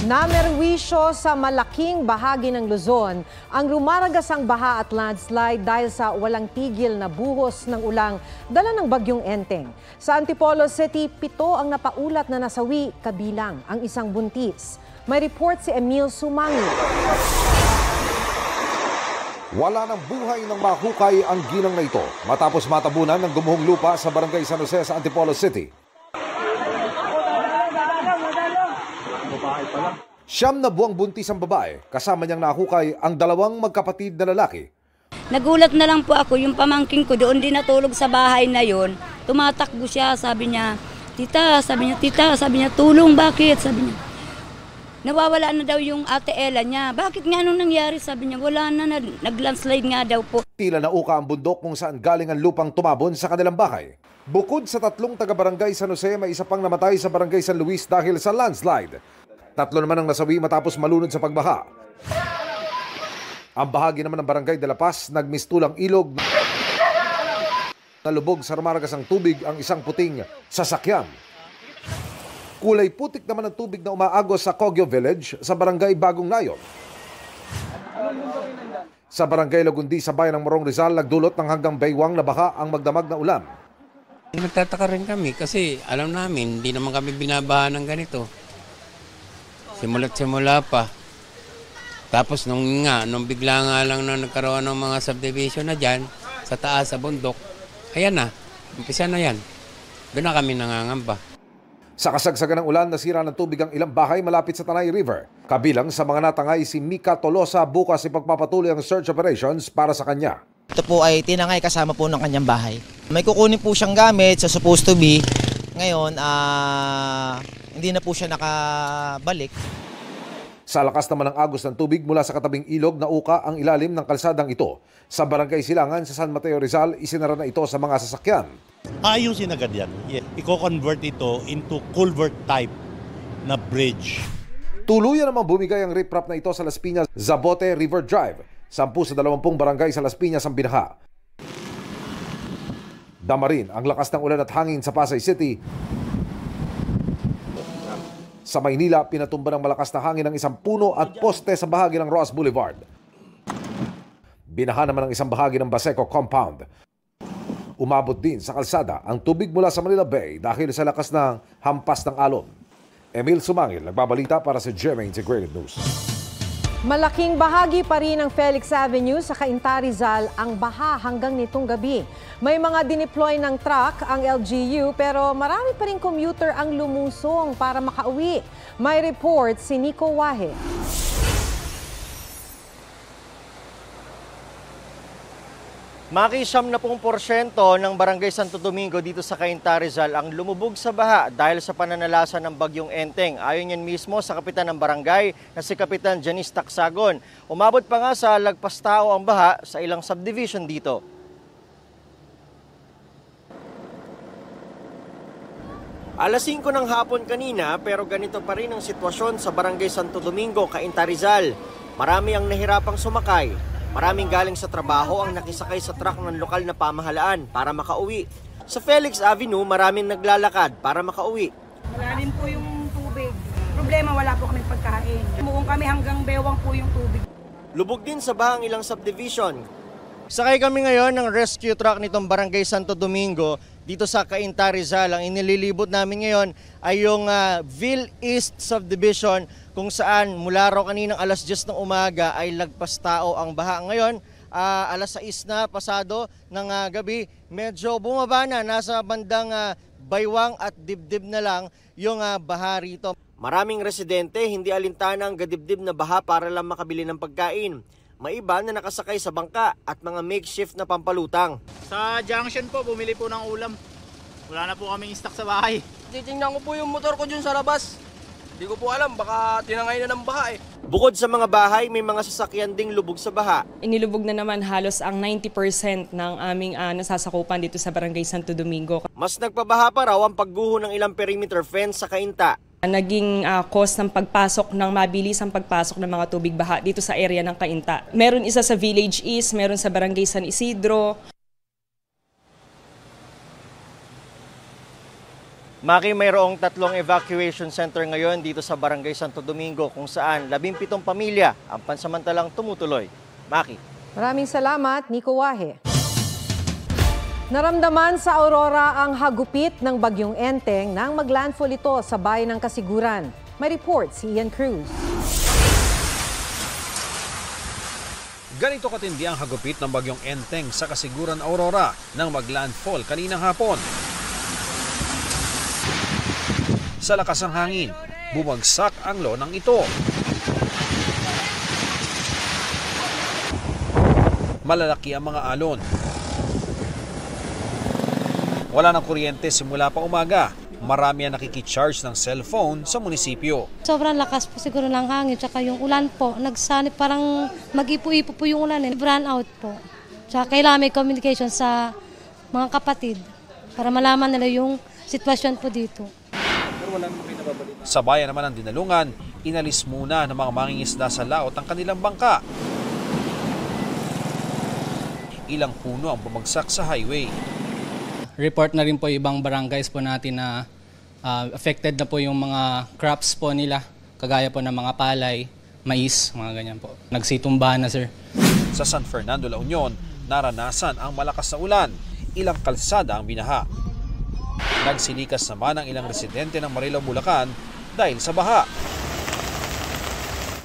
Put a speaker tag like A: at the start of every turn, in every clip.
A: Namerwisyo sa malaking bahagi ng Luzon ang rumaragasang baha at landslide dahil sa walang tigil na buhos ng ulang dala ng bagyong Enteng. Sa Antipolo City, 7 ang napaulat na nasawi, kabilang ang isang buntis. May report si Emil Sumangi.
B: Wala ng buhay ng mahukay ang ginang na ito matapos matabunan ng gumuhong lupa sa barangay San Jose sa Antipolo City. Siyam na buwang buntis ang babae, kasama niyang nahukay ang 2 magkapatid na lalaki.
C: Nagulat na lang po ako, yung pamangking ko doon din natulog sa bahay na yon. Tumatakbo siya, sabi niya, tita, sabi niya, tulong, bakit? Sabi niya, nawawala na daw yung ate Ella niya. Bakit nga anong nangyari? Sabi niya, wala na, nag-landslide nga daw po.
B: Tila nauka ang bundok kung saan galing ang lupang tumabon sa kanilang bahay. Bukod sa 3 taga-barangay San Jose, may isa pang namatay sa barangay San Luis dahil sa landslide. 3 naman ang nasawi matapos malunod sa pagbaha. Ang bahagi naman ng barangay de la Paz, nagmistulang ilog. Nalubog sa rumaragasang tubig ang isang puting sasakyan. Kulay putik naman ang tubig na umaagos sa Cogyo Village sa barangay Bagong Nayon. Sa barangay Lagundi sa bayan ng Morong Rizal, nagdulot ng hanggang baywang na baha ang magdamag na ulan.
D: Nagtataka rin kami kasi alam namin hindi naman kami binabaha ng ganito. Simula pa. Tapos nung bigla nga lang na nagkaroon ng mga subdivision na dyan, sa taas, sa bundok, ayan na, umpisa na yan. Doon na kami nangangamba.
B: Sa kasagsagan ng ulan, nasira ng tubig ang ilang bahay malapit sa Tanay River. Kabilang sa mga natangay si Mika Tolosa, bukas ipagpapatuloy ang search operations para sa kanya.
E: Ito po ay tinangay kasama po ng kanyang bahay. May kukunin po siyang gamit sa supposed to be. Ngayon, hindi na po siya nakabalik.
B: Sa lakas naman ng agos ng tubig mula sa katabing ilog, nauka ang ilalim ng kalsadang ito. Sa barangay Silangan sa San Mateo Rizal, isinara na ito sa mga sasakyan.
F: Ayusin agad yan. Iko-convert ito into culvert type na bridge.
B: Tuluyan namang bumigay ang riprap na ito sa Las Piñas, Zabote River Drive. 10 sa 20 barangay sa Las Piñas ang binaha. Damarin ang lakas ng ulan at hangin sa Pasay City. Sa Maynila, pinatumba ng malakas na hangin ng isang puno at poste sa bahagi ng Ross Boulevard. Binaha naman ang isang bahagi ng Baseco Compound. Umabot din sa kalsada ang tubig mula sa Manila Bay dahil sa lakas ng hampas ng alon. Emil Sumangil, nagbabalita para sa GMA Integrated News.
A: Malaking bahagi pa rin ng Felix Avenue sa Cainta, Rizal ang baha hanggang nitong gabi. May mga dineploy ng truck ang LGU pero marami pa rin commuter ang lumusong para makauwi. May report si Nico Wahe.
G: Maki 70% ng Barangay Santo Domingo dito sa Cainta, Rizal ang lumubog sa baha dahil sa pananalasa ng bagyong Enteng. Ayon yan mismo sa kapitan ng barangay na si Kapitan Janice Taksagon. Umabot pa nga sa lagpas tao ang baha sa ilang subdivision dito. Alas 5 ng hapon kanina pero ganito pa rin ang sitwasyon sa Barangay Santo Domingo, Cainta, Rizal. Marami ang nahirapang sumakay. Maraming galing sa trabaho ang nakisakay sa truck ng lokal na pamahalaan para makauwi. Sa Felix Avenue, maraming naglalakad para makauwi.
H: Malalim po yung tubig. Problema, wala po kami pagkain. Mukhang kami hanggang bewang po yung tubig.
G: Lubog din sa bahang ilang subdivision. Sakay kami ngayon ng rescue truck nitong Barangay Santo Domingo dito sa Cainta, Rizal. Ang inililibot namin ngayon ay yung Ville East Subdivision kung saan mula raw kaninang alas 10 ng umaga ay lagpas tao ang baha. Ngayon, alas 6 na pasado ng gabi, medyo bumaba na, nasa bandang baywang at dibdib na lang yung baha rito. Maraming residente hindi alintanang gadibdib na baha para lang makabili ng pagkain. May iba na nakasakay sa bangka at mga makeshift na pampalutang.
I: Sa junction po, bumili po ng ulam. Wala na po kaming stock sa bahay.
J: Titingnan ko po yung motor ko dyan sa labas. Hindi ko po alam, baka tinangay na ng baha eh.
G: Bukod sa mga bahay, may mga sasakyan ding lubog sa baha.
K: Inilubog na naman halos ang 90% ng aming nasasakupan dito sa Barangay Santo Domingo.
G: Mas nagpabaha pa raw ang pagguho ng ilang perimeter fence sa Cainta.
K: Naging cause ng pagpasok ng mabilis ang pagpasok ng mga tubig baha dito sa area ng Cainta. Meron isa sa Village East, meron sa Barangay San Isidro.
G: Maki, mayroong 3 evacuation center ngayon dito sa Barangay Santo Domingo kung saan 17 pamilya ang pansamantalang tumutuloy. Maki.
A: Maraming salamat, Nico Wahe. Naramdaman sa Aurora ang hagupit ng bagyong Enteng nang maglandfall ito sa bayan ng Kasiguran. May report si Ian Cruz.
L: Ganito katindi ang hagupit ng bagyong Enteng sa Kasiguran, Aurora nang maglandfall kaninang hapon. Sa lakas ng hangin, bumagsak ang lonang ito. Malalaki ang mga alon. Wala ng kuryente simula pa umaga. Marami ang nakikicharge ng cellphone sa munisipyo.
M: Sobrang lakas po siguro ng hangin, tsaka yung ulan po. Nagsanip parang mag-ipo-ipo po yung ulan. Brown out po. Tsaka kailangan may communication sa mga kapatid para malaman nila yung sitwasyon po dito.
L: Sa bayan naman ng Dinalungan, inalis muna ng mga mangingisda sa laot ang kanilang bangka. Ilang puno ang bumagsak sa highway.
N: Report na rin po ibang barangays po natin na affected na po yung mga crops po nila, kagaya po ng mga palay, mais, mga ganyan po. Nagsitumbahan na, sir.
L: Sa San Fernando, La Union, naranasan ang malakas na ulan. Ilang kalsada ang binaha. Nagsilikas naman ang ilang residente ng Marilao, Bulacan dahil sa baha.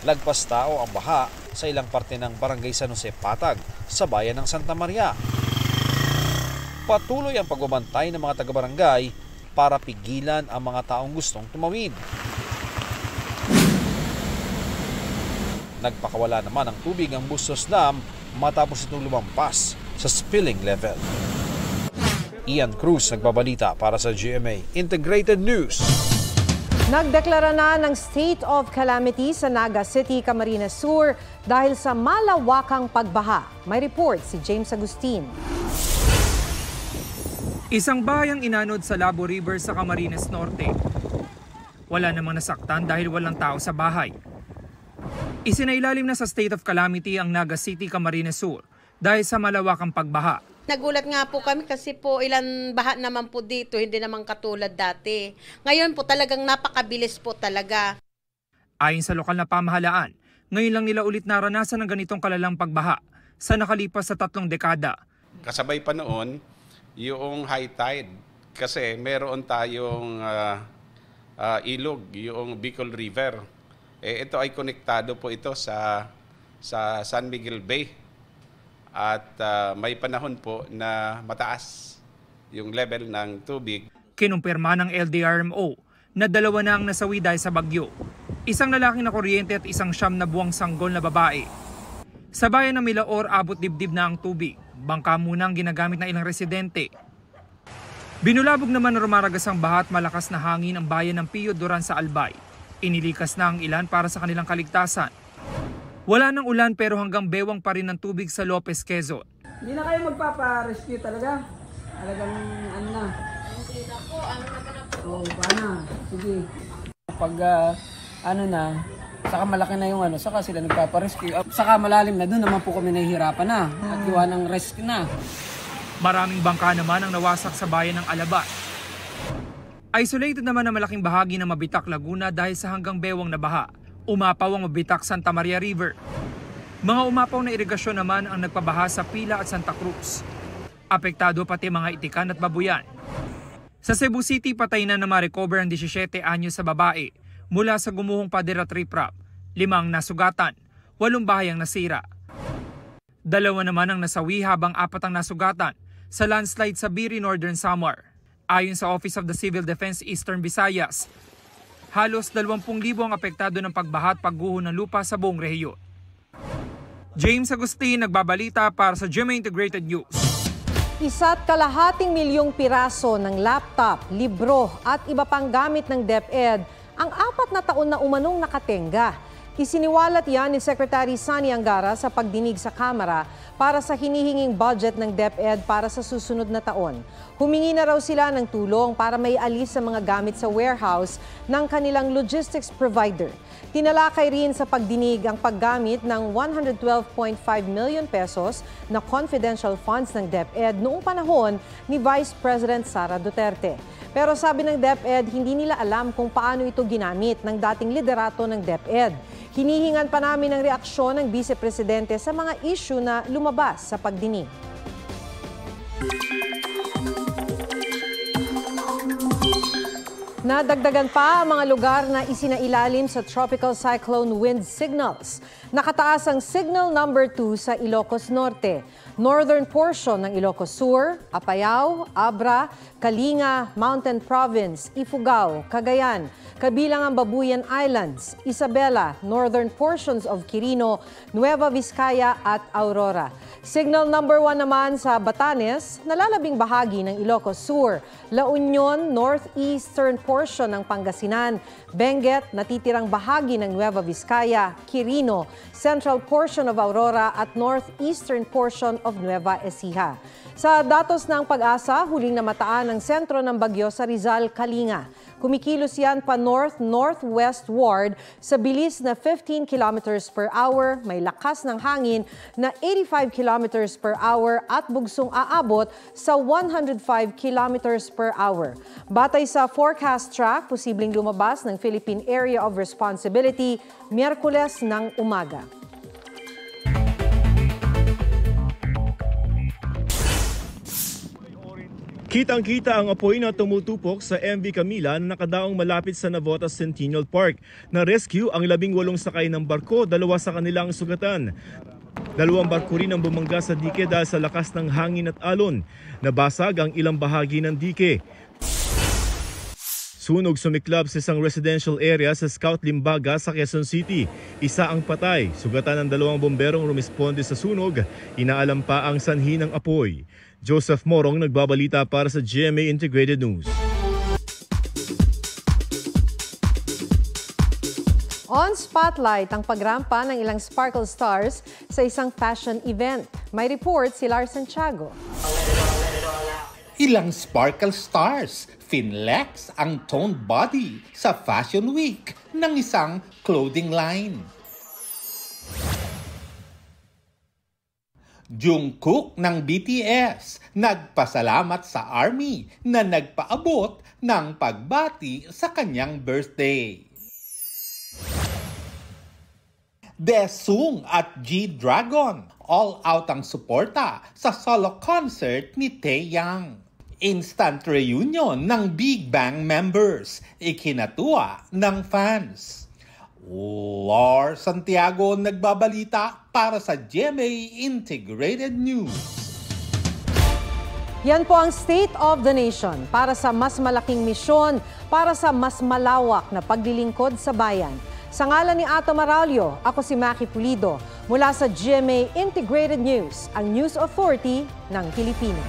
L: Lagpas tao ang baha sa ilang parte ng Barangay San Jose Patag sa bayan ng Santa Maria. Patuloy ang pagbabantay ng mga taga-barangay para pigilan ang mga taong gustong tumawid. Nagpakawala naman ng tubig ang Bustos Dam matapos itong lumampas sa spilling level. Ian Cruz nagbabalita para sa GMA Integrated News.
A: Nagdeklara na ng state of calamity sa Naga City, Camarines Sur dahil sa malawakang pagbaha. May report si James Agustin.
O: Isang bahayang inanod sa Labo River sa Camarines Norte. Wala namang nasaktan dahil walang tao sa bahay. Isinailalim na sa state of calamity ang Naga City, Camarines Sur dahil sa malawakang pagbaha.
P: Nagulat nga po kami kasi po ilan baha naman po dito, hindi naman katulad dati. Ngayon po talagang napakabilis po talaga.
O: Ayon sa lokal na pamahalaan, ngayon lang nila ulit naranasan ng ganitong kalalang pagbaha sa nakalipas sa 3 dekada.
Q: Kasabay pa noon yung high tide kasi meron tayong ilog, yung Bicol River. Ito ay konektado po ito sa San Miguel Bay. At may panahon po na mataas yung level ng tubig.
O: Kinumpirma ng LDRMO na 2 na ang nasawi dahil sa bagyo. Isang lalaking na kuryente at isang 9 na buwang sanggol na babae. Sa bayan ng Milaor, abot dibdib na ang tubig. Bangka muna ang ginagamit ng ilang residente. Binulabog naman na rumaragasang baha at malakas na hangin ang bayan ng Pio Duran sa Albay. Inilikas na ang ilan para sa kanilang kaligtasan. Wala nang ulan pero hanggang bewang pa rin ng tubig sa Lopez, Quezon.
R: Hindi na kayo magpapa-rescue talaga? Talagang ano na? Oo, paano? Sige. Pag ano na, saka malaki na yung saka sila nagpapa-rescue. Saka malalim na, doon naman po kami nahihirapan na. At gawa ng rescue na.
O: Maraming bangka naman ang nawasak sa bayan ng Alabas. Isolated naman ang malaking bahagi ng Mabitak, Laguna dahil sa hanggang bewang na baha. Umapaw ang Mabitak, Santa Maria River. Mga umapaw na irigasyon naman ang nagpabaha sa Pila at Santa Cruz. Apektado pati mga Itikan at Babuyan. Sa Cebu City, patay na ma-recover ang 17 anyos sa babae mula sa gumuhong pader at riprap. 5 nasugatan, 8 bahay ang nasira. 2 naman ang nasawi habang 4 ang nasugatan sa landslide sa Biri, Northern Samar. Ayon sa Office of the Civil Defense Eastern Visayas, halos 20,000 ang apektado ng pagbaha at pagguho ng lupa sa buong rehiyon. James Agustin, nagbabalita para sa GMA Integrated News.
A: 1.5 milyong piraso ng laptop, libro at iba pang gamit ng DepEd ang 4 na taon na umanong nakatenga. Isiniwalat yan ni Secretary Sani Angara sa pagdinig sa Kamara para sa hinihinging budget ng DepEd para sa susunod na taon. Humingi na raw sila ng tulong para may alis sa mga gamit sa warehouse ng kanilang logistics provider. Tinalakay rin sa pagdinig ang paggamit ng 112.5 million pesos na confidential funds ng DepEd noong panahon ni Vice President Sara Duterte. Pero sabi ng DepEd, hindi nila alam kung paano ito ginamit ng dating liderato ng DepEd. Hinihingan pa namin ng reaksyon ng Vice Presidente sa mga issue na lumabas sa pagdinig. Nadagdagan pa ang mga lugar na isinailalim sa tropical cyclone wind signals. Nakataas ang signal number 2 sa Ilocos Norte, northern portion ng Ilocos Sur, Apayao, Abra, Kalinga, Mountain Province, Ifugao, Cagayan, kabilang ang Babuyan Islands, Isabela, northern portions of Quirino, Nueva Vizcaya at Aurora. Signal number 1 naman sa Batanes, nalalabing bahagi ng Ilocos Sur, La Union, northeastern portion ng Pangasinan, Benguet, natitirang bahagi ng Nueva Vizcaya, Quirino, central portion of Aurora at northeastern portion of Nueva Ecija. Sa datos ng Pag-asa, huling namataan ang sentro ng bagyo sa Rizal, Kalinga. Kumikilos yan pa north-northwestward sa bilis na 15 kilometers per hour, may lakas ng hangin na 85 kilometers per hour at bugsong aabot sa 105 kilometers per hour. Batay sa forecast track, posibleng lumabas ng Philippine Area of Responsibility Miyerkules ng umaga.
S: Kitang-kita ang apoy na tumutupok sa MV Camila na nakadaong malapit sa Navotas Centennial Park. Na-rescue ang 18 sakay ng barko, 2 sa kanilang sugatan. 2 barko rin ang bumangga sa dike dahil sa lakas ng hangin at alon. Nabasag ang ilang bahagi ng dike. Sunog sumiklab sa isang residential area sa Scout Limbaga sa Quezon City. Isa ang patay. Sugatan ng 2 bomberong rumisponde sa sunog. Inaalam pa ang sanhi ng apoy. Joseph Morong nagbabalita para sa GMA Integrated News.
A: On spotlight ang pagrampa ng ilang sparkle stars sa isang fashion event. May report si Lars Santiago.
T: Ilang sparkle stars finlex ang toned body sa Fashion Week ng isang clothing line. Jungkook ng BTS nagpasalamat sa ARMY na nagpaabot ng pagbati sa kanyang birthday. Daesung at G-Dragon all out ang suporta sa solo concert ni Taeyang. Instant reunion ng Big Bang members, ikinatuwa ng fans. Lars Santiago nagbabalita para sa GMA Integrated News.
A: Yan po ang State of the Nation para sa mas malaking misyon, para sa mas malawak na paglilingkod sa bayan. Sa ngalan ni Ato Maralio, ako si Maki Pulido mula sa GMA Integrated News, ang News Authority ng Pilipino.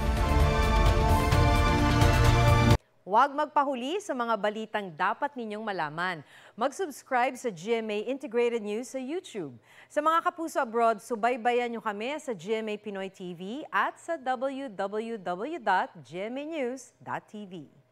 A: Huwag magpahuli sa mga balitang dapat ninyong malaman. Mag-subscribe sa GMA Integrated News sa YouTube. Sa mga kapuso abroad, subaybayan nyo kami sa GMA Pinoy TV at sa www.gmanews.tv.